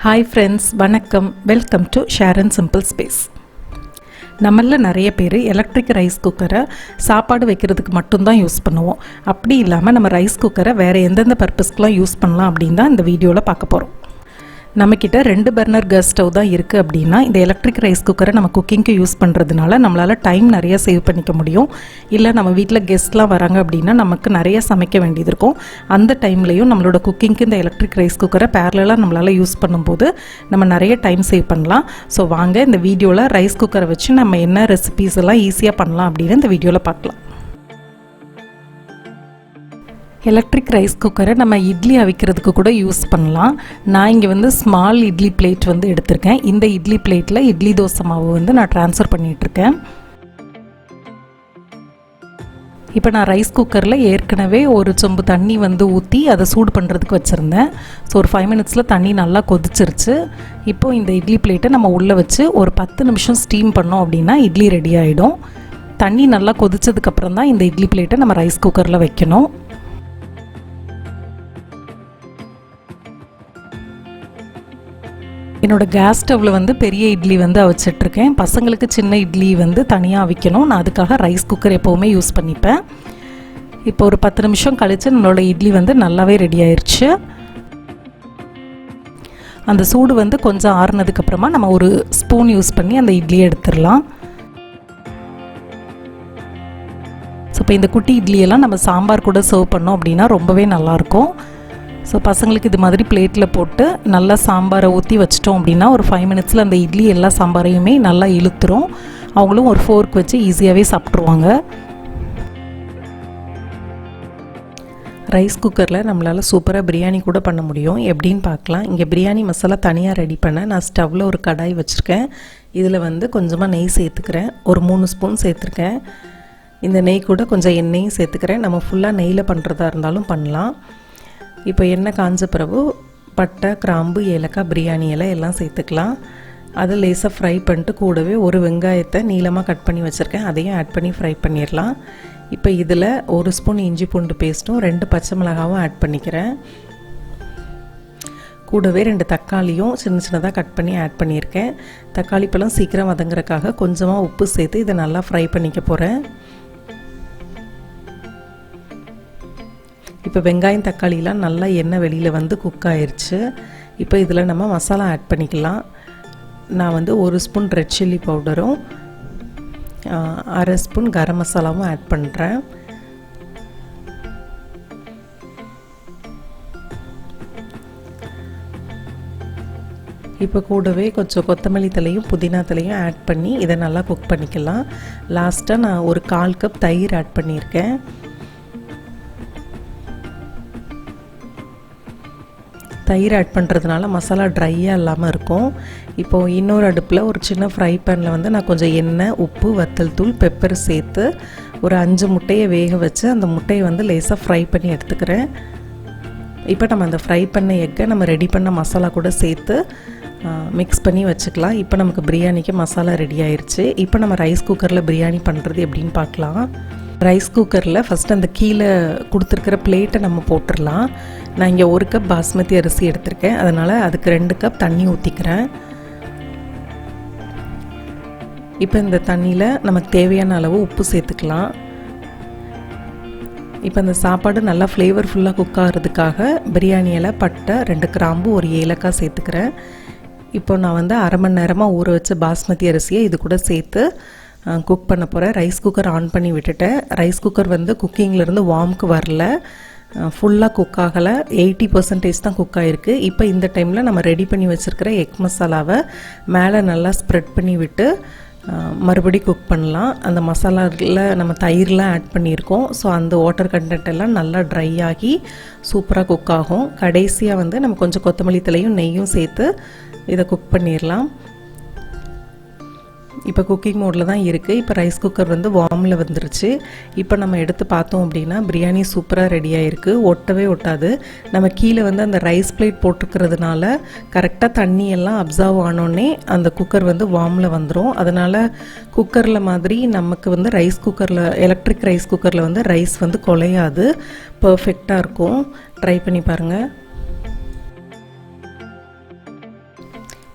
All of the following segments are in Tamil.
Hi friends, வணக்கம். Welcome to Sharon Simple Space. நம்மள நிறைய பேர் எலக்ட்ரிக் ரைஸ் குக்கரை சாப்பாடு வைக்கிறதுக்கு மட்டும்தான் யூஸ் பண்ணுவோம். அப்படி இல்லாமல் நம்ம ரைஸ் குக்கரை வேறு எந்தெந்த பர்பஸ்க்குலாம் யூஸ் பண்ணலாம் அப்படின்னு தான் இந்த வீடியோவில் பார்க்க போகிறோம். நம்மக்கிட்ட 2 பர்னர் கேஸ் ஸ்டவ் தான் இருக்குது அப்படின்னா இந்த எலக்ட்ரிக் ரைஸ் குக்கரை நம்ம குக்கிங்க்கு யூஸ் பண்ணுறதுனால நம்மளால் டைம் நிறைய சேவ் பண்ணிக்க முடியும். இல்லை நம்ம வீட்டில் கெஸ்ட்லாம் வராங்க அப்படின்னா நமக்கு நிறைய சமைக்க வேண்டியது இருக்கும். அந்த டைம்லேயும் நம்மளோட குக்கிங்க்கு இந்த எலக்ட்ரிக் ரைஸ் குக்கரை பேரலாக நம்மளால் யூஸ் பண்ணும்போது நம்ம நிறைய டைம் சேவ் பண்ணலாம். ஸோ வாங்க இந்த வீடியோவில் ரைஸ் குக்கரை வச்சு நம்ம என்ன ரெசிபீஸ் எல்லாம் ஈஸியாக பண்ணலாம் அப்படின்னு இந்த வீடியோவில் பார்க்கலாம். எலக்ட்ரிக் ரைஸ் குக்கரை நம்ம இட்லி அவிக்கிறதுக்கு கூட யூஸ் பண்ணலாம். நான் இங்கே ஸ்மால் இட்லி பிளேட் எடுத்திருக்கேன். இந்த இட்லி பிளேட்டில் இட்லி தோசை மாவு நான் ட்ரான்ஸ்ஃபர் பண்ணிகிட்ருக்கேன். இப்போ நான் ரைஸ் குக்கரில் ஏற்கனவே ஒரு சொம்பு தண்ணி ஊற்றி அதை சூடு பண்ணுறதுக்கு வச்சுருந்தேன். ஸோ ஒரு 5 மினிட்ஸில் தண்ணி நல்லா கொதிச்சிருச்சு. இப்போது இந்த இட்லி பிளேட்டை நம்ம உள்ளே வச்சு ஒரு 10 நிமிஷம் ஸ்டீம் பண்ணோம் அப்படின்னா இட்லி ரெடி ஆகிடும். தண்ணி நல்லா கொதிச்சதுக்கப்புறம் தான் இந்த இட்லி பிளேட்டை நம்ம ரைஸ் குக்கரில் வைக்கணும். என்னோட கேஸ் ஸ்டவ்வில் பெரிய இட்லி அவிச்சிட்ருக்கேன். பசங்களுக்கு சின்ன இட்லி தனியாக அவிக்கணும். நான் அதுக்காக ரைஸ் குக்கர் எப்போவுமே யூஸ் பண்ணிப்பேன். இப்போ ஒரு 10 நிமிஷம் கழித்து நம்மளோட இட்லி நல்லாவே ரெடி ஆயிடுச்சு. அந்த சூடு கொஞ்சம் ஆறுனதுக்கப்புறமா நம்ம ஒரு ஸ்பூன் யூஸ் பண்ணி அந்த இட்லியை எடுத்துடலாம். ஸோ இப்போ இந்த குட்டி இட்லியெல்லாம் நம்ம சாம்பார் கூட சர்வ் பண்ணோம் அப்படின்னா ரொம்பவே நல்லாயிருக்கும். ஸோ பசங்களுக்கு இது மாதிரி பிளேட்டில் போட்டு நல்லா சாம்பாரை ஊற்றி வச்சிட்டோம் அப்படின்னா ஒரு 5 மினிட்ஸில் அந்த இட்லி எல்லா சாம்பாரையுமே நல்லா இழுத்துரும். அவங்களும் ஒரு ஃபோர்க் வச்சு ஈஸியாகவே சாப்பிட்ருவாங்க. ரைஸ் குக்கரில் நம்மளால் சூப்பராக பிரியாணி கூட பண்ண முடியும். எப்படின்னு பார்க்கலாம். இங்கே பிரியாணி மசாலா தனியாக ரெடி பண்ண நான் ஸ்டவ்வில் ஒரு கடாய் வச்சுருக்கேன். இதில் கொஞ்சமாக நெய் சேர்த்துக்கிறேன். ஒரு 3 ஸ்பூன் சேர்த்துருக்கேன். இந்த நெய் கூட கொஞ்சம் எண்ணெயும் சேர்த்துக்கிறேன். நம்ம ஃபுல்லாக நெய்யில் பண்ணுறதா இருந்தாலும் பண்ணலாம். இப்போ எண்ணெய் காஞ்ச பிறகு பட்டை, கிராம்பு, ஏலக்காய், பிரியாணி இலை எல்லாம் சேர்த்துக்கலாம். அதை லேசாக ஃப்ரை பண்ணிட்டு கூடவே ஒரு வெங்காயத்தை நீளமாக கட் பண்ணி வச்சுருக்கேன். அதையும் ஆட் பண்ணி ஃப்ரை பண்ணிடலாம். இப்போ இதில் 1 ஸ்பூன் இஞ்சி பூண்டு பேஸ்ட்டும் 2 பச்சை மிளகாவும் ஆட் பண்ணிக்கிறேன். கூடவே 2 தக்காளியும் சின்ன சின்னதாக கட் பண்ணி ஆட் பண்ணியிருக்கேன். தக்காளி பழம் சீக்கிரம் வதங்குறதுக்காக கொஞ்சமாக உப்பு சேர்த்து இதை நல்லா ஃப்ரை பண்ணிக்க போகிறேன். இப்போ வெங்காயம் தக்காளிலாம் நல்லா எண்ணெய் வெளியில் குக் ஆயிடுச்சு. இப்போ இதில் நம்ம மசாலா ஆட் பண்ணிக்கலாம். நான் 1 ஸ்பூன் ரெட் சில்லி பவுடரும் 1/2 ஸ்பூன் கரம் மசாலாவும் ஆட் பண்ணுறேன். இப்போ கூடவே கொஞ்சம் கொத்தமல்லி தலையும் புதினா தலையும் ஆட் பண்ணி இதை நல்லா குக் பண்ணிக்கலாம். லாஸ்ட்டாக நான் ஒரு 1/4 கப் தயிர் ஆட் பண்ணியிருக்கேன். தயிர் ஆட் பண்ணுறதுனால மசாலா ட்ரையாக இல்லாமல் இருக்கும். இப்போது இன்னொரு அடுப்பில் ஒரு சின்ன ஃப்ரை பேனில் நான் கொஞ்சம் எண்ணெய், உப்பு, வத்தல் தூள், பெப்பர் சேர்த்து ஒரு 5 முட்டையை வேக வச்சு அந்த முட்டையை லேசாக ஃப்ரை பண்ணி எடுத்துக்கிறேன். இப்போ நம்ம அந்த ஃப்ரை பண்ண எக்கை நம்ம ரெடி பண்ண மசாலா கூட சேர்த்து மிக்ஸ் பண்ணி வச்சுக்கலாம். இப்போ நமக்கு பிரியாணிக்கு மசாலா ரெடி ஆயிடுச்சு. இப்போ நம்ம ரைஸ் குக்கரில் பிரியாணி பண்ணுறது எப்படின்னு பார்க்கலாம். ரைஸ் குக்கரில் ஃபஸ்ட்டு அந்த கீழே கொடுத்துருக்கிற பிளேட்டை நம்ம போட்டுடலாம். நான் இங்கே 1 கப் பாஸ்மதி அரிசி எடுத்திருக்கேன். அதனால் அதுக்கு 2 கப் தண்ணி ஊற்றிக்கிறேன். இப்போ இந்த தண்ணியில் நமக்கு தேவையான அளவு உப்பு சேர்த்துக்கலாம். இப்போ இந்த சாப்பாடு நல்லா ஃப்ளேவர்ஃபுல்லாக குக் ஆகிறதுக்காக பிரியாணி இலை, பட்டை, 2 கிராம்பு, ஒரு ஏலக்காய் சேர்த்துக்கிறேன். இப்போ நான் 1/2 மணி நேரமாக ஊற வச்ச பாஸ்மதி அரிசியை இது கூட சேர்த்து குக் பண்ண போகிறேன். ரைஸ் குக்கர் ஆன் பண்ணி விட்டுட்டேன். ரைஸ் குக்கர் வார்ம்க்கு வார்முக்கு வரல, ஃபுல்லாக குக் ஆகலை, 80% தான் குக் ஆகிருக்கு. இப்போ இந்த டைமில் நம்ம ரெடி பண்ணி வச்சுருக்கிற எக் மசாலாவை மேலே நல்லா ஸ்ப்ரெட் பண்ணி விட்டு மறுபடி குக் பண்ணலாம். அந்த மசாலாவில் நம்ம தயிர்லாம் ஆட் பண்ணியிருக்கோம். ஸோ அந்த வாட்டர் கண்டென்ட் எல்லாம் நல்லா ட்ரை ஆகி சூப்பராக குக் ஆகும். கடைசியாக நம்ம கொஞ்சம் கொத்தமல்லி தலையும் நெய்யும் சேர்த்து இதை குக் பண்ணிடலாம். இப்போ குக்கிங் மோடில் தான் இருக்குது. இப்போ ரைஸ் குக்கர் வார்மில் வந்துருச்சு. இப்போ நம்ம எடுத்து பார்த்தோம் அப்படின்னா பிரியாணி சூப்பராக ரெடி ஆகிருக்கு. ஒட்டவே ஒட்டாது. நம்ம கீழே அந்த ரைஸ் பிளேட் போட்டிருக்கிறதுனால கரெக்டாக தண்ணியெல்லாம் அப்சர்வ் ஆனோடனே அந்த குக்கர் வார்மில் வந்துடும். அதனால் குக்கரில் மாதிரி நமக்கு ரைஸ் குக்கரில் எலக்ட்ரிக் ரைஸ் குக்கரில் ரைஸ் குலையாது, பர்ஃபெக்டாக இருக்கும். ட்ரை பண்ணி பாருங்கள்.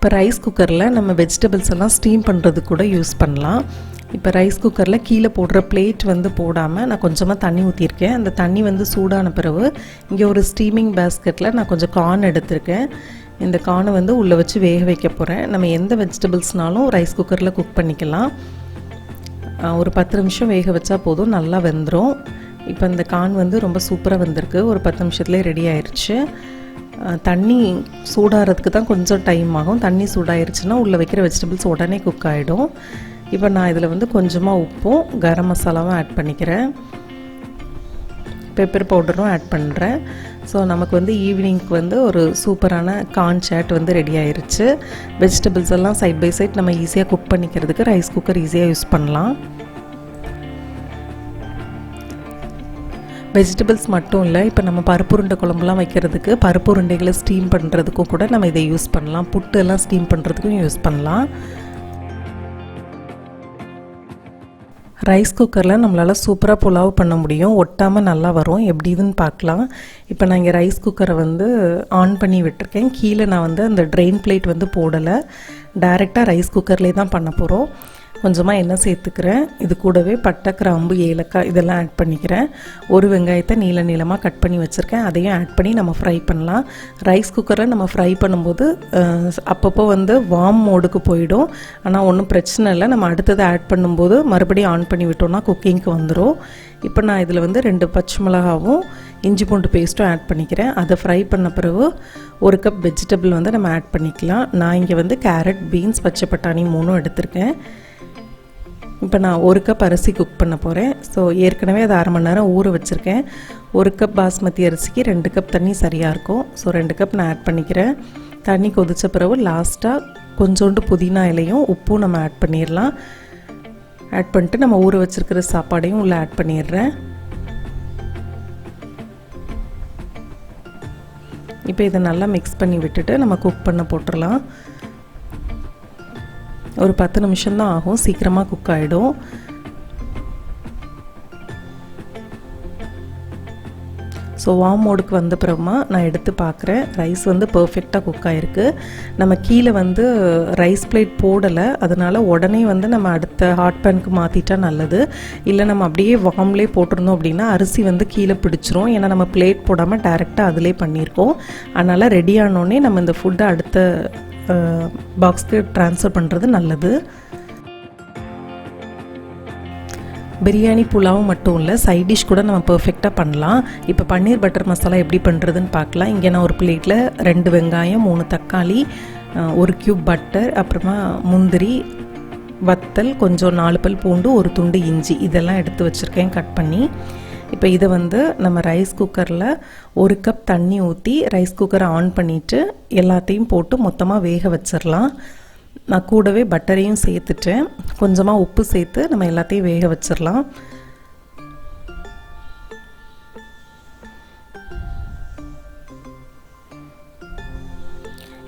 இப்போ ரைஸ் குக்கரில் நம்ம வெஜிடபிள்ஸ் எல்லாம் ஸ்டீம் பண்ணுறது கூட யூஸ் பண்ணலாம். இப்போ ரைஸ் குக்கரில் கீழே போடுற பிளேட் வந்து போடாமல் நான் கொஞ்சமாக தண்ணி ஊற்றிருக்கேன். அந்த தண்ணி வந்து சூடான பிறகு இங்கே ஒரு ஸ்டீமிங் பேஸ்கெட்டில் நான் கொஞ்சம் கார்ன் எடுத்திருக்கேன். இந்த கார்னை வந்து உள்ளே வச்சு வேக வைக்க போகிறேன். நம்ம எந்த வெஜிடபிள்ஸ்னாலும் ரைஸ் குக்கரில் குக் பண்ணிக்கலாம். ஒரு 10 நிமிஷம் வேக வச்சா போதும், நல்லா வெந்துடும். இப்போ இந்த கார்ன் வந்து ரொம்ப சூப்பராக வந்திருக்கு. ஒரு 10 நிமிஷத்துலேயே ரெடி ஆயிடுச்சு. தண்ணி சூடாகிறதுக்கு தான் கொஞ்சம் டைம் ஆகும். தண்ணி சூடாயிருச்சுன்னா உள்ளே வைக்கிற வெஜிடபிள்ஸ் உடனே குக் ஆகிடும். இப்போ நான் இதில் வந்து கொஞ்சமாக உப்பும் கரம் மசாலாவும் ஆட் பண்ணிக்கிறேன். பெப்பர் பவுடரும் ஆட் பண்ணுறேன். ஸோ நமக்கு வந்து ஈவினிங்க்கு வந்து ஒரு சூப்பரான கார்ன் சாட் வந்து ரெடி ஆயிருச்சு. வெஜிடபிள்ஸ் எல்லாம் சைட் பை சைட் நம்ம ஈஸியாக குக் பண்ணிக்கிறதுக்கு ரைஸ் குக்கர் ஈஸியாக யூஸ் பண்ணலாம். வெஜிடபிள்ஸ் மட்டும் இல்லை, இப்போ நம்ம பருப்பு உருண்டை குழம்புலாம் வைக்கிறதுக்கு பருப்பு உருண்டைகளை ஸ்டீம் பண்ணுறதுக்கும் கூட நம்ம இதை யூஸ் பண்ணலாம். புட்டு எல்லாம் ஸ்டீம் பண்ணுறதுக்கும் யூஸ் பண்ணலாம். ரைஸ் குக்கரில் நம்மளால் சூப்பராக புலாவ் பண்ண முடியும். ஒட்டாமல் நல்லா வரும். எப்படி இதுன்னு பார்க்கலாம். இப்போ நான் இங்கே ரைஸ் குக்கரை வந்து ஆன் பண்ணி விட்டுருக்கேன். கீழே நான் வந்து அந்த ட்ரெயின் பிளேட் வந்து போடலை. டைரெக்டாக ரைஸ் குக்கர்லேயே தான் பண்ண போகிறோம். கொஞ்சமாக எண்ணெய் சேர்த்துக்கிறேன். இது கூடவே பட்டை, கிராம்பு, ஏலக்காய் இதெல்லாம் ஆட் பண்ணிக்கிறேன். ஒரு வெங்காயத்தை நீளமாக கட் பண்ணி வச்சுருக்கேன். அதையும் ஆட் பண்ணி நம்ம ஃப்ரை பண்ணலாம். ரைஸ் குக்கரில் நம்ம ஃப்ரை பண்ணும்போது அப்பப்போ வந்து வார்ம் மோடுக்கு போயிடும். ஆனால் ஒன்றும் பிரச்சனை இல்லை. நம்ம அடுத்தது ஆட் பண்ணும்போது மறுபடியும் ஆன் பண்ணி விட்டோம்னா குக்கிங்க்கு வந்துடும். இப்போ நான் இதில் வந்து 2 பச்சை மிளகாவும் இஞ்சி பூண்டு பேஸ்ட்டும் ஆட் பண்ணிக்கிறேன். அதை ஃப்ரை பண்ண பிறகு 1 கப் வெஜிடபிள் வந்து நம்ம ஆட் பண்ணிக்கலாம். நான் இங்கே வந்து கேரட், பீன்ஸ், பச்சை பட்டாணி 3 எடுத்திருக்கேன். இப்போ நான் 1 கப் அரிசி குக் பண்ண போகிறேன். ஸோ ஏற்கனவே அதை 1/2 மணி நேரம் ஊற வச்சுருக்கேன். 1 கப் பாஸ்மதி அரிசிக்கு 2 கப் தண்ணி சரியாக இருக்கும். ஸோ 2 கப் நான் ஆட் பண்ணிக்கிறேன். தண்ணி கொதித்த பிறகு லாஸ்ட்டாக கொஞ்சோண்டு புதினா இலையும் உப்பும் நம்ம ஆட் பண்ணிடலாம். ஆட் பண்ணிட்டு நம்ம ஊற வச்சுருக்கிற சாப்பாடையும் உள்ளே ஆட் பண்ணிடுறேன். இப்போ இதை நல்லா மிக்ஸ் பண்ணி விட்டுட்டு நம்ம குக் பண்ண போட்டுடலாம். ஒரு 10 நிமிஷம் தான் ஆகும். சீக்கிரமாக குக் ஆகிடும். ஸோ வார்ம் மோடுக்கு வந்த பிறகுமா நான் எடுத்து பார்க்குறேன். ரைஸ் வந்து பர்ஃபெக்டாக குக் ஆகிருக்கு. நம்ம கீழே வந்து ரைஸ் பிளேட் போடலை. அதனால் உடனே வந்து நம்ம அடுத்த ஹாட் பேனுக்கு மாற்றிட்டா நல்லது. இல்லை நம்ம அப்படியே வார்ம்லேயே போட்டிருந்தோம் அப்படின்னா அரிசி வந்து கீழே பிடிச்சிரும். ஏன்னா நம்ம பிளேட் போடாமல் டைரெக்டாக அதிலே பண்ணியிருக்கோம். அதனால் ரெடி ஆனோடனே நம்ம இந்த ஃபுட்டை அடுத்த பாக்ஸ்க்கு ட்ரான்ஸ்ஃபர் பண்ணுறது நல்லது. பிரியாணி, புலாவ் மட்டும் இல்லை, சைட் டிஷ் கூட நம்ம பர்ஃபெக்டாக பண்ணலாம். இப்போ பன்னீர் பட்டர் மசாலா எப்படி பண்ணுறதுன்னு பார்க்கலாம். இங்கே நான் ஒரு பிளேட்டில் 2 வெங்காயம், 3 தக்காளி, 1 கியூப் பட்டர், அப்புறமா முந்திரி, வத்தல், கொஞ்சம் 4 பல் பூண்டு, 1 துண்டு இஞ்சி இதெல்லாம் எடுத்து வச்சுருக்கேன் கட் பண்ணி. இப்போ இதை வந்து நம்ம ரைஸ் குக்கரில் 1 கப் தண்ணி ஊற்றி ரைஸ் குக்கரை ஆன் பண்ணிவிட்டு எல்லாத்தையும் போட்டு மொத்தமாக வேக வச்சிடலாம். நான் கூடவே பட்டரையும் சேர்த்துட்டேன். கொஞ்சமாக உப்பு சேர்த்து நம்ம எல்லாத்தையும் வேக வச்சிடலாம்.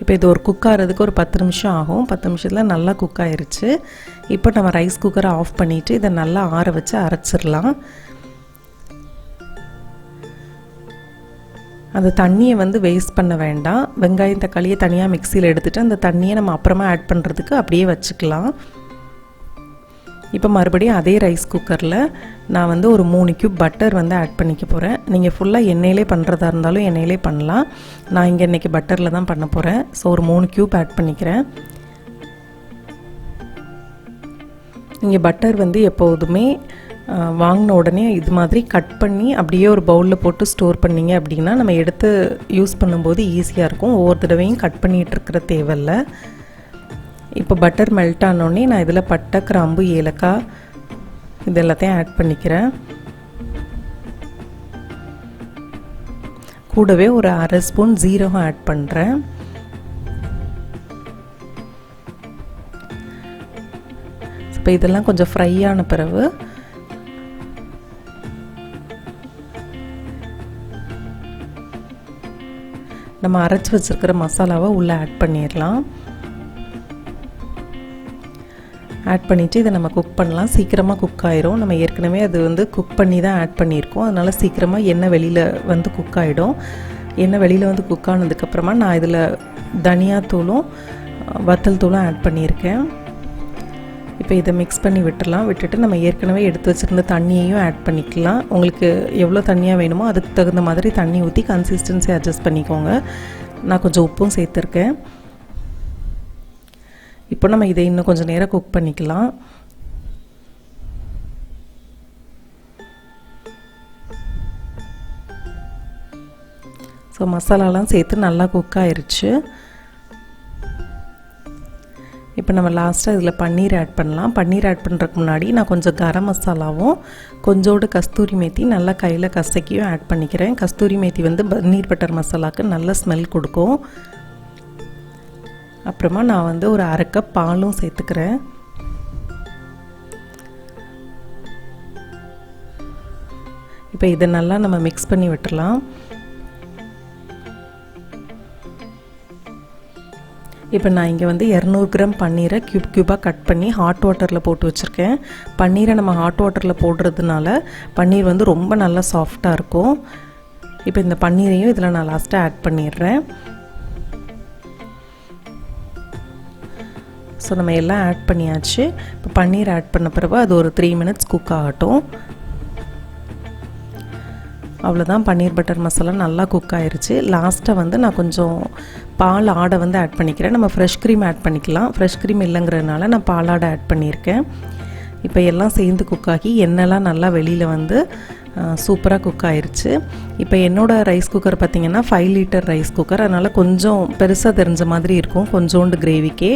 இப்போ இது ஒரு குக் ஆகிறதுக்கு ஒரு 10 நிமிஷம் ஆகும். 10 நிமிஷத்தில் நல்லா குக் ஆயிருச்சு. இப்போ நம்ம ரைஸ் குக்கரை ஆஃப் பண்ணிவிட்டு இதை நல்லா ஆற வச்சு அரைச்சிடலாம். அந்த தண்ணியை வந்து வேஸ்ட் பண்ண வேண்டாம். வெங்காயம், தக்காளியை தனியாக மிக்சியில் எடுத்துகிட்டு அந்த தண்ணியை நம்ம அப்புறமா ஆட் பண்ணுறதுக்கு அப்படியே வச்சுக்கலாம். இப்போ மறுபடியும் அதே ரைஸ் குக்கரில் நான் வந்து ஒரு 3 கியூப் பட்டர் வந்து ஆட் பண்ணிக்க போகிறேன். நீங்கள் ஃபுல்லாக எண்ணெயிலே பண்ணுறதா இருந்தாலும் எண்ணெயிலே பண்ணலாம். நான் இங்கே இன்றைக்கி பட்டரில் தான் பண்ண போகிறேன். ஸோ ஒரு 3 கியூப் ஆட் பண்ணிக்கிறேன். இங்கே பட்டர் வந்து எப்போதுமே வாங்கின உடனே இது மாதிரி கட் பண்ணி அப்படியே ஒரு பவுலில் போட்டு ஸ்டோர் பண்ணிங்க அப்படின்னா நம்ம எடுத்து யூஸ் பண்ணும்போது ஈஸியாக இருக்கும். ஒவ்வொரு தடவையும் கட் பண்ணிகிட்ருக்கிற தேவையில்லை. இப்போ பட்டர் மெல்ட் ஆனோடனே நான் இதில் பட்டை, கிராம்பு, ஏலக்காய் இது எல்லாத்தையும் ஆட் பண்ணிக்கிறேன். கூடவே ஒரு 1/2 ஸ்பூன் ஜீரகம் ஆட் பண்ணுறேன். இப்போ இதெல்லாம் கொஞ்சம் ஃப்ரை ஆன பிறகு நம்ம அரைச்சி வச்சுருக்கிற மசாலாவை உள்ளே ஆட் பண்ணிடலாம். ஆட் பண்ணிவிட்டு இதை நம்ம குக் பண்ணலாம். சீக்கிரமாக குக் ஆயிரும். நம்ம ஏற்கனவே அது வந்து குக் பண்ணி தான் ஆட் பண்ணியிருக்கோம். அதனால் சீக்கிரமாக எண்ணெய் வெளியில் வந்து குக் ஆகிடும். எண்ணெய் வெளியில் வந்து குக் ஆனதுக்கப்புறமா நான் இதில் தனியாத்தூளும் வத்தல் தூளும் ஆட் பண்ணியிருக்கேன். இப்போ இதை மிக்ஸ் பண்ணி விட்டுட்டு நம்ம ஏற்கனவே எடுத்து வச்சுருந்த தண்ணியையும் ஆட் பண்ணிக்கலாம். உங்களுக்கு எவ்வளோ தண்ணியாக வேணுமோ அதுக்கு தகுந்த மாதிரி தண்ணி ஊற்றி கன்சிஸ்டன்சி அட்ஜஸ்ட் பண்ணிக்கோங்க. நான் கொஞ்சம் உப்பும் சேர்த்துருக்கேன். இப்போ நம்ம இதை இன்னும் கொஞ்சம் நேரம் குக் பண்ணிக்கலாம். ஸோ மசாலாலாம் சேர்த்து நல்லா குக் ஆயிருச்சு. இப்போ நம்ம லாஸ்ட்டாக இதில் பன்னீர் ஆட் பண்ணலாம். பன்னீர் ஆட் பண்ணுறதுக்கு முன்னாடி நான் கொஞ்சம் கரம் மசாலாவும் கொஞ்சோண்டு கஸ்தூரி மேத்தி நல்லா கையில் கசக்கியும் ஆட் பண்ணிக்கிறேன். கஸ்தூரி மேத்தி வந்து பன்னீர் பட்டர் மசாலாவுக்கு நல்ல ஸ்மெல் கொடுக்கும். அப்புறமா நான் வந்து ஒரு 1/2 கப் பாலும் சேர்த்துக்கிறேன். இப்போ இதை நல்லா நம்ம மிக்ஸ் பண்ணி விட்டுடலாம். இப்போ நான் இங்கே வந்து 200 கிராம் பன்னீரை க்யூபாக கட் பண்ணி ஹாட் வாட்டரில் போட்டு வச்சுருக்கேன். பன்னீரை நம்ம ஹாட் வாட்டரில் போடுறதுனால பன்னீர் வந்து ரொம்ப நல்லா சாஃப்டாக இருக்கும். இப்போ இந்த பன்னீரையும் இதில் நான் லாஸ்ட்டாக ஆட் பண்ணிடுறேன். ஸோ நம்ம எல்லாம் ஆட் பண்ணியாச்சு. இப்போ பன்னீர் ஆட் பண்ண பிறகு அது ஒரு 3 மினிட்ஸ் குக் ஆகட்டும். அவ்வளோதான், பன்னீர் பட்டர் மசாலா நல்லா குக் ஆயிருச்சு. லாஸ்ட்டாக வந்து நான் கொஞ்சம் பால் ஆடை வந்து ஆட் பண்ணிக்கிறேன். நம்ம ஃப்ரெஷ் க்ரீம் ஆட் பண்ணிக்கலாம். ஃப்ரெஷ் க்ரீம் இல்லைங்கிறதுனால நான் பால் ஆடை ஆட் பண்ணியிருக்கேன். இப்போ எல்லாம் சேர்ந்து குக் ஆகி எண்ணெய்லாம் நல்லா வெளியில் வந்து சூப்பராக குக் ஆயிருச்சு. இப்போ என்னோடய ரைஸ் குக்கர் பார்த்திங்கன்னா 5 லிட்டர் ரைஸ் குக்கர். அதனால் கொஞ்சம் பெருசாக தெரிஞ்ச மாதிரி இருக்கும் கொஞ்சோண்டு கிரேவிக்கே.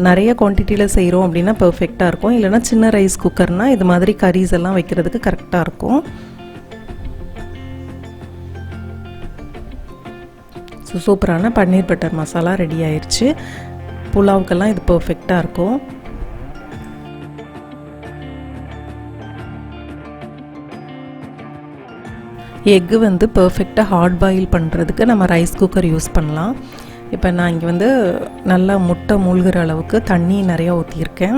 நிறைய குவான்டிட்டியில் செய்கிறோம் அப்படின்னா பர்ஃபெக்டாக இருக்கும். இல்லைனா சின்ன ரைஸ் குக்கர்னால் இது மாதிரி கரீஸ் எல்லாம் வைக்கிறதுக்கு கரெக்டாக இருக்கும். ஸோ சூப்பரான பன்னீர் பட்டர் மசாலா ரெடி ஆயிடுச்சு. புலாவுக்கெல்லாம் இது பர்ஃபெக்டாக இருக்கும். எக்கு வந்து பர்ஃபெக்டாக ஹாட் பாயில் பண்ணுறதுக்கு நம்ம ரைஸ் குக்கர் யூஸ் பண்ணலாம். இப்போ நான் இங்கே வந்து நல்லா முட்டை மூழ்கிற அளவுக்கு தண்ணி நிறையா ஊற்றியிருக்கேன்.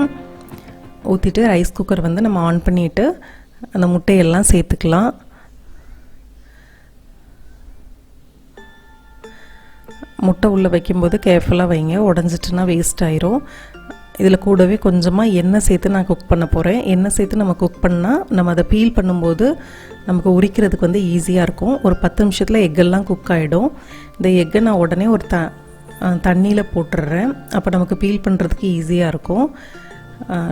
ஊற்றிட்டு ரைஸ் குக்கர் வந்து நம்ம ஆன் பண்ணிவிட்டு அந்த முட்டையெல்லாம் சேர்த்துக்கலாம். முட்டை உள்ளே வைக்கும்போது கேர்ஃபுல்லாக வைங்க, உடஞ்சிட்டுனா வேஸ்ட் ஆயிரும். இதில் கூடவே கொஞ்சமாக எண்ணெய் சேர்த்து நான் குக் பண்ண போகிறேன். எண்ணெய் சேர்த்து நம்ம குக் பண்ணால் நம்ம அதை பீல் பண்ணும்போது நமக்கு உரிக்கிறதுக்கு வந்து ஈஸியாக இருக்கும். ஒரு 10 நிமிஷத்தில் எக்கெல்லாம் குக் ஆகிடும். இந்த எக்கை நான் உடனே ஒரு தண்ணியில் போட்டுடுறேன். அப்போ நமக்கு பீல் பண்ணுறதுக்கு ஈஸியாக இருக்கும்.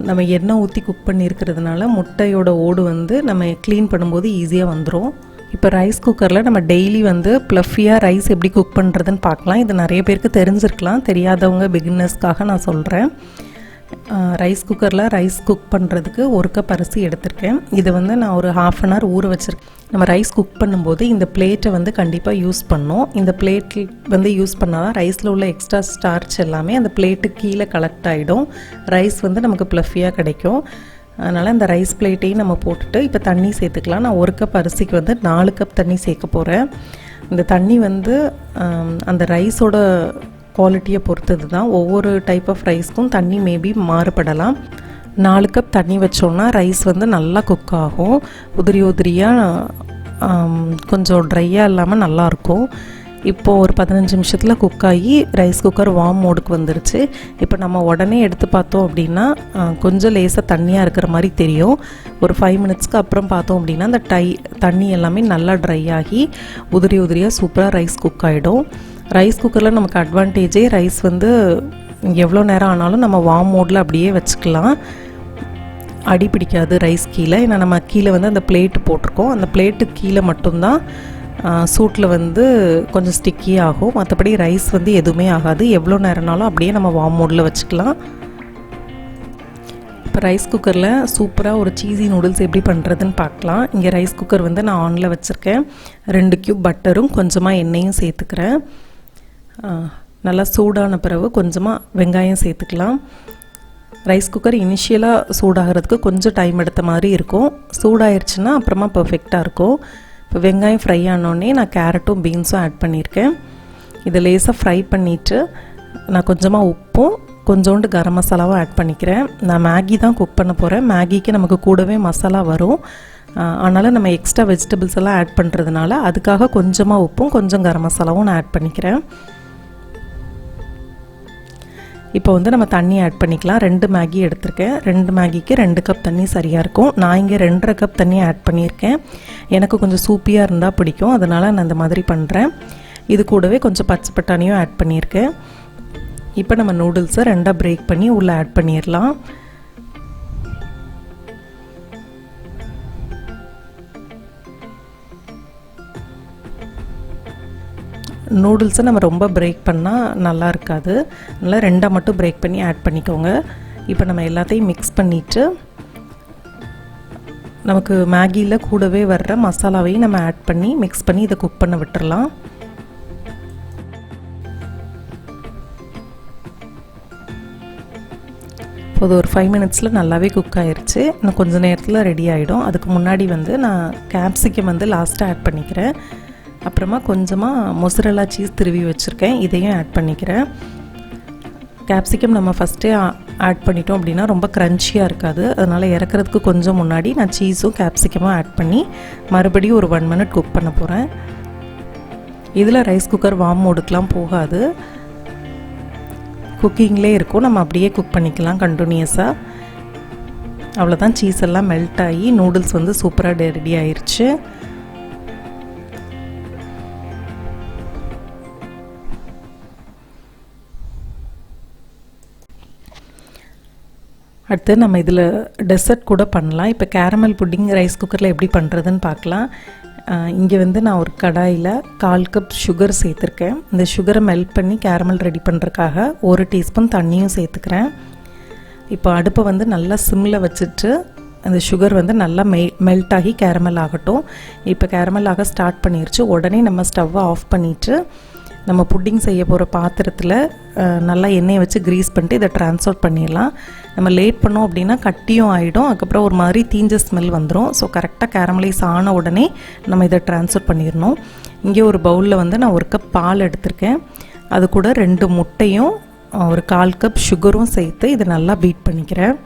நம்ம எண்ணெய் ஊற்றி குக் பண்ணியிருக்கிறதுனால முட்டையோட ஓடு வந்து நம்ம க்ளீன் பண்ணும்போது ஈஸியாக வந்துடும். இப்போ ரைஸ் குக்கரில் நம்ம டெய்லி வந்து ப்ளஃபியாக ரைஸ் எப்படி குக் பண்ணுறதுன்னு பார்க்கலாம். இது நிறைய பேருக்கு தெரிஞ்சிருக்கலாம், தெரியாதவங்க பிகினர்ஸ்க்காக நான் சொல்கிறேன். ரைஸ் குக்கரில் ரைஸ் குக் பண்ணுறதுக்கு 1 கப் அரிசி எடுத்திருக்கேன். இதை வந்து நான் ஒரு 1/2 அன் ஹவர் ஊற வச்சுருக்கேன். நம்ம ரைஸ் குக் பண்ணும்போது இந்த பிளேட்டை வந்து கண்டிப்பாக யூஸ் பண்ணோம். இந்த பிளேட்டில் வந்து யூஸ் பண்ணால் தான் ரைஸில் உள்ள எக்ஸ்ட்ரா ஸ்டார்ச் எல்லாமே அந்த பிளேட்டுக்கு கீழே கலெக்ட் ஆகிடும். ரைஸ் வந்து நமக்கு ப்ளஃபியாக கிடைக்கும். அதனால் இந்த ரைஸ் பிளேட்டையும் நம்ம போட்டுட்டு இப்போ தண்ணி சேர்த்துக்கலாம். நான் 1 கப் அரிசிக்கு வந்து 4 கப் தண்ணி சேர்க்க போகிறேன். இந்த தண்ணி வந்து அந்த ரைஸோட குவாலிட்டியை பொறுத்தது தான். ஒவ்வொரு டைப் ஆஃப் ரைஸ்க்கும் தண்ணி மேபி மாறுபடலாம். 4 கப் தண்ணி வச்சோன்னா ரைஸ் வந்து நல்லா குக் ஆகும். உதிரியாக கொஞ்சம் ட்ரையாக இல்லாமல் நல்லாயிருக்கும். இப்போது ஒரு 15 நிமிஷத்தில் குக் ஆகி ரைஸ் குக்கர் வார்ம் மோடுக்கு வந்துருச்சு. இப்போ நம்ம உடனே எடுத்து பார்த்தோம் அப்படின்னா கொஞ்சம் லேசாக தண்ணியாக இருக்கிற மாதிரி தெரியும். ஒரு 5 மினிட்ஸ்க்கு அப்புறம் பார்த்தோம் அப்படின்னா அந்த தண்ணி எல்லாமே நல்லா ட்ரை ஆகி உதிரியாக சூப்பராக ரைஸ் குக் ஆகிடும். ரைஸ் குக்கரில் நமக்கு அட்வான்டேஜே ரைஸ் வந்து எவ்வளோ நேரம் ஆனாலும் நம்ம வார்ம் மோடில் அப்படியே வச்சுக்கலாம். அடி பிடிக்காது ரைஸ் கீழே. ஏன்னா நம்ம கீழே வந்து அந்த பிளேட்டு போட்டிருக்கோம். அந்த பிளேட்டுக்கு கீழே மட்டும்தான் சூட்டில் வந்து கொஞ்சம் ஸ்டிக்கி ஆகும். மற்றபடி ரைஸ் வந்து எதுவுமே ஆகாது. எவ்வளோ நேரம்னாலும் அப்படியே நம்ம வார்ம் மோடில் வச்சுக்கலாம். இப்போ ரைஸ் குக்கரில் சூப்பராக ஒரு சீஸி நூடுல்ஸ் எப்படி பண்ணுறதுன்னு பார்க்கலாம். இங்கே ரைஸ் குக்கர் வந்து நான் ஆனில் வச்சுருக்கேன். 2 கியூப் பட்டரும் கொஞ்சமாக எண்ணெயும் சேர்த்துக்கிறேன். நல்லா சூடான பிறகு கொஞ்சமாக வெங்காயம் சேர்த்துக்கலாம். ரைஸ் குக்கர் இனிஷியலாக சூடாகிறதுக்கு கொஞ்சம் டைம் எடுத்த மாதிரி இருக்கும். சூடாயிருச்சுன்னா அப்புறமா பர்ஃபெக்டாக இருக்கும். இப்போ வெங்காயம் ஃப்ரை ஆனோடனே நான் கேரட்டும் பீன்ஸும் ஆட் பண்ணியிருக்கேன். இதை லேசாக ஃப்ரை பண்ணிவிட்டு நான் கொஞ்சமாக உப்பும் கொஞ்சோண்டு கரம் மசாலாவும் ஆட் பண்ணிக்கிறேன். நான் மேகி தான் குக் பண்ண போகிறேன். மேகிக்கு நமக்கு கூடவே மசாலா வரும். அதனால் நம்ம எக்ஸ்ட்ரா வெஜிடபிள்ஸ் எல்லாம் ஆட் பண்ணுறதுனால அதுக்காக கொஞ்சமாக உப்பும் கொஞ்சம் கரம் மசாலாவும் நான் ஆட் பண்ணிக்கிறேன். இப்போ வந்து நம்ம தண்ணி ஆட் பண்ணிக்கலாம். 2 மேகி எடுத்திருக்கேன். 2 மேகிக்கு 2 கப் தண்ணி சரியாக இருக்கும். நான் இங்கே 2.5 கப் தண்ணி ஆட் பண்ணியிருக்கேன். எனக்கு கொஞ்சம் சூப்பியாக இருந்தால் பிடிக்கும், அதனால் நான் இந்த மாதிரி பண்ணுறேன். இது கூடவே கொஞ்சம் பச்சை பட்டாணியும் ஆட் பண்ணியிருக்கேன். இப்போ நம்ம நூடுல்ஸை 2ஆக பிரேக் பண்ணி உள்ளே ஆட் பண்ணிடலாம். நூடுல்ஸை நம்ம ரொம்ப பிரேக் பண்ணால் நல்லா இருக்காது, அதனால் 2ஆக மட்டும் பிரேக் பண்ணி ஆட் பண்ணிக்கோங்க. இப்போ நம்ம எல்லாத்தையும் மிக்ஸ் பண்ணிவிட்டு நமக்கு மேகியில் கூடவே வர்ற மசாலாவையும் நம்ம ஆட் பண்ணி மிக்ஸ் பண்ணி இதை குக் பண்ண விட்டுறலாம். இப்போது ஒரு 5 மினிட்ஸில் நல்லாவே குக் ஆயிடுச்சு. இன்னும் கொஞ்சம் நேரத்தில் ரெடி ஆகிடும். அதுக்கு முன்னாடி வந்து நான் கேப்சிகம் வந்து லாஸ்ட்டாக ஆட் பண்ணிக்கிறேன். அப்புறமா கொஞ்சமாக மொசரல்லா சீஸ் திருவி வச்சுருக்கேன், இதையும் ஆட் பண்ணிக்கிறேன். கேப்சிகம் நம்ம ஃபஸ்ட்டே ஆட் பண்ணிட்டோம் அப்படின்னா ரொம்ப க்ரன்ச்சியாக இருக்காது, அதனால் இறக்குறதுக்கு கொஞ்சம் முன்னாடி நான் சீஸும் கேப்சிகமும் ஆட் பண்ணி மறுபடியும் ஒரு 1 மினிட் குக் பண்ண போகிறேன். இதில் ரைஸ் குக்கர் வார்ம் மோடுக்கெலாம் போகாது, குக்கிங்லே இருக்கும். நம்ம அப்படியே குக் பண்ணிக்கலாம் கண்டினியூஸாக. அவ்வளோதான், சீஸ் எல்லாம் மெல்ட் ஆகி நூடுல்ஸ் வந்து சூப்பராக ரெடி ஆயிடுச்சு. அடுத்து நம்ம இதில் டெசர்ட் கூட பண்ணலாம். இப்போ கேரமல் புட்டிங் ரைஸ் குக்கரில் எப்படி பண்ணுறதுன்னு பார்க்கலாம். இங்கே வந்து நான் ஒரு கடாயில் 1/4 கப் சுகர் சேர்த்துருக்கேன். இந்த சுகரை மெல்ட் பண்ணி கேரமல் ரெடி பண்ணுறதுக்காக 1 டீஸ்பூன் தண்ணியும் சேர்த்துக்கிறேன். இப்போ அடுப்பை வந்து நல்லா சிம்மில் வச்சுட்டு அந்த சுகர் வந்து நல்லா மெல்ட் ஆகி கேரமல் ஆகட்டும். இப்போ கேரமல் ஆக ஸ்டார்ட் பண்ணிருச்சு. உடனே நம்ம ஸ்டவ்வை ஆஃப் பண்ணிவிட்டு நம்ம புட்டிங் செய்ய போகிற பாத்திரத்தில் நல்லா எண்ணெயை வச்சு க்ரீஸ் பண்ணிட்டு இதை ட்ரான்ஸ்ஃபர் பண்ணிடலாம். நம்ம லேட் பண்ணோம் அப்படின்னா கட்டியும் ஆகிடும், அதுக்கப்புறம் ஒரு மாதிரி தீஞ்ச ஸ்மெல் வந்துடும். ஸோ கரெக்டாக கேரமலைஸ் ஆன உடனே நம்ம இதை ட்ரான்ஸ்ஃபர் பண்ணிடணும். இங்கே ஒரு பவுலில் வந்து நான் 1 கப் பால் எடுத்திருக்கேன். அது கூட 2 முட்டையும் ஒரு 1/4 கப் சுகரும் சேர்த்து இதை நல்லா பீட் பண்ணிக்கிறேன்.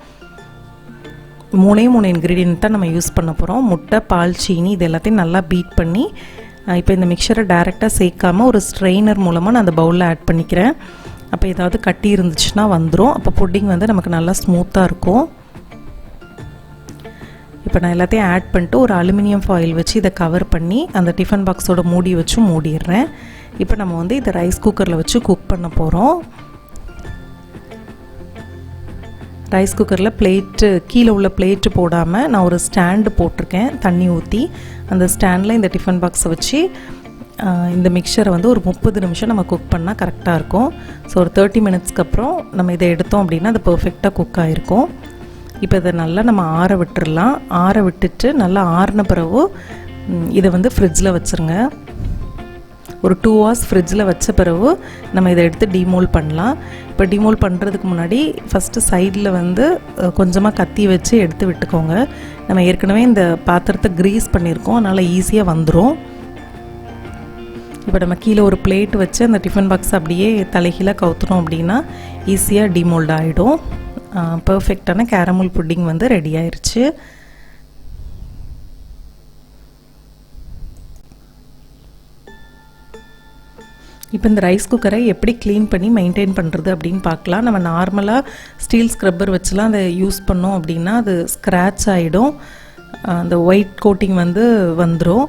3 இன்க்ரீடியன்ட் தான் நம்ம யூஸ் பண்ண போகிறோம். முட்டை, பால், சீனி இது எல்லாத்தையும் நல்லா பீட் பண்ணி இப்போ இந்த மிக்சரை டைரெக்டாக சேர்க்காமல் ஒரு ஸ்ட்ரெயினர் மூலமாக நான் அந்த பவுலில் ஆட் பண்ணிக்கிறேன். அப்போ ஏதாவது கட்டி இருந்துச்சுன்னா வந்துடும். அப்போ புட்டிங் வந்து நமக்கு நல்லா ஸ்மூத்தாக இருக்கும். இப்போ நான் எல்லாத்தையும் ஆட் பண்ணிட்டு ஒரு அலுமினியம் ஃபாயில் வச்சு இதை கவர் பண்ணி அந்த டிஃபன் பாக்ஸோட மூடி வச்சு மூடிடுறேன். இப்போ நம்ம வந்து இதை ரைஸ் குக்கரில் வச்சு குக் பண்ண போகிறோம். ரைஸ் குக்கரில் பிளேட்டு கீழே உள்ள பிளேட்டு போடாமல் நான் ஒரு ஸ்டாண்டு போட்டிருக்கேன் தண்ணி ஊற்றி. அந்த ஸ்டாண்டில் இந்த டிஃபன் பாக்ஸை வச்சு இந்த மிக்சரை வந்து ஒரு 30 நிமிஷம் நம்ம குக் பண்ணால் கரெக்டாக இருக்கும். ஸோ ஒரு 30 மினிட்ஸ்க்கு அப்புறம் நம்ம இதை எடுத்தோம் அப்படின்னா அது பர்ஃபெக்டாக குக் ஆகிருக்கும். இப்போ இதை நல்லா நம்ம ஆற விட்டுடலாம். ஆற விட்டுட்டு நல்லா ஆறின பிறகு இதை வந்து ஃப்ரிட்ஜில் வச்சுருங்க. ஒரு 2 hours ஃப்ரிட்ஜில் வச்ச பிறகு நம்ம இதை எடுத்து டிமோல் பண்ணலாம். இப்போ டிமோல் பண்ணுறதுக்கு முன்னாடி ஃபஸ்ட்டு சைடில் வந்து கொஞ்சமாக கத்தி வச்சு எடுத்து விட்டுக்கோங்க. நம்ம ஏற்கனவே இந்த பாத்திரத்தை க்ரீஸ் பண்ணியிருக்கோம், அதனால் ஈஸியாக வந்துடும். இப்போ நம்ம கீழே ஒரு பிளேட் வச்சு அந்த டிஃபன் பாக்ஸ் அப்படியே தலைகீழாக கவுத்துறோம் அப்படின்னா ஈஸியாக டிமோல்ட் ஆகிடும். பர்ஃபெக்டான கேரமல் புட்டிங் வந்து ரெடி ஆயிடுச்சு. இப்போ இந்த ரைஸ் குக்கரை எப்படி க்ளீன் பண்ணி மெயின்டைன் பண்ணுறது அப்படின்னு பார்க்கலாம். நம்ம நார்மலாக ஸ்டீல் ஸ்க்ரப்பர் வச்சுலாம் அதை யூஸ் பண்ணோம் அப்படின்னா அது ஸ்க்ராட்ச் ஆகிடும், அந்த ஒயிட் கோட்டிங் வந்து வந்துடும்.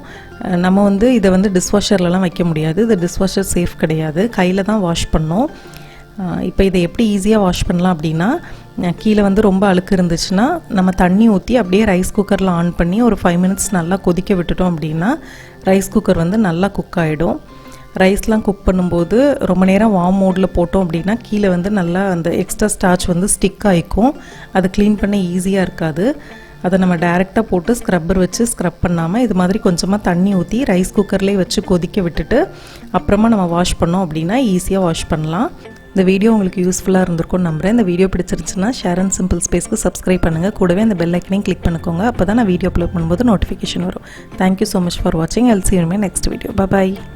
நம்ம வந்து இதை வந்து டிஷ்வாஷர்லலாம் வைக்க முடியாது, இது டிஷ்வாஷர் சேஃப் கிடையாது, கையில் தான் வாஷ் பண்ணோம். இப்போ இதை எப்படி ஈஸியாக வாஷ் பண்ணலாம் அப்படின்னா, கீழே வந்து ரொம்ப அழுக்கு இருந்துச்சுன்னா நம்ம தண்ணி ஊற்றி அப்படியே ரைஸ் குக்கரில் ஆன் பண்ணி ஒரு 5 மினிட்ஸ் நல்லா கொதிக்க விட்டுட்டோம் அப்படின்னா ரைஸ் குக்கர் வந்து நல்லா குக் ஆகிடும். ரைஸ்லாம் குக் பண்ணும்போது ரொம்ப நேரம் வார்ம் மோடில் போட்டோம் அப்படின்னா கீழே வந்து நல்லா அந்த எக்ஸ்ட்ரா ஸ்டார்ச் வந்து ஸ்டிக் ஆகிக்கும், அது க்ளீன் பண்ண ஈஸியாக இருக்காது. அதை நம்ம டைரெக்டாக போட்டு ஸ்க்ரப்பர் வச்சு ஸ்க்ரப் பண்ணாமல் இது மாதிரி கொஞ்சமாக தண்ணி ஊற்றி ரைஸ் குக்கர்லேயே வச்சு கொதிக்க விட்டுட்டு அப்புறமா நம்ம வாஷ் பண்ணோம் அப்படின்னா ஈஸியாக வாஷ் பண்ணலாம். இந்த வீடியோ உங்களுக்கு யூஸ்ஃபுல்லாக இருந்திருக்கும்னு நம்புகிறேன். இந்த வீடியோ பிடிச்சிருந்துச்சுன்னா ஷேரன் சிம்பிள் ஸ்பேஸ்க்கு சப்ஸ்கிரைப் பண்ணுங்கள், கூடவே அந்த பெல் ஐக்கனையும் கிளிக் பண்ணிக்கோங்க. அப்போ தான் நான் வீடியோ அப்லோட் பண்ணும்போது நோட்டிஃபிகேஷன் வரும். தேங்க்யூ ஸோ மச் ஃபார் வாட்சிங். I'll see you in my next video. Bye bye.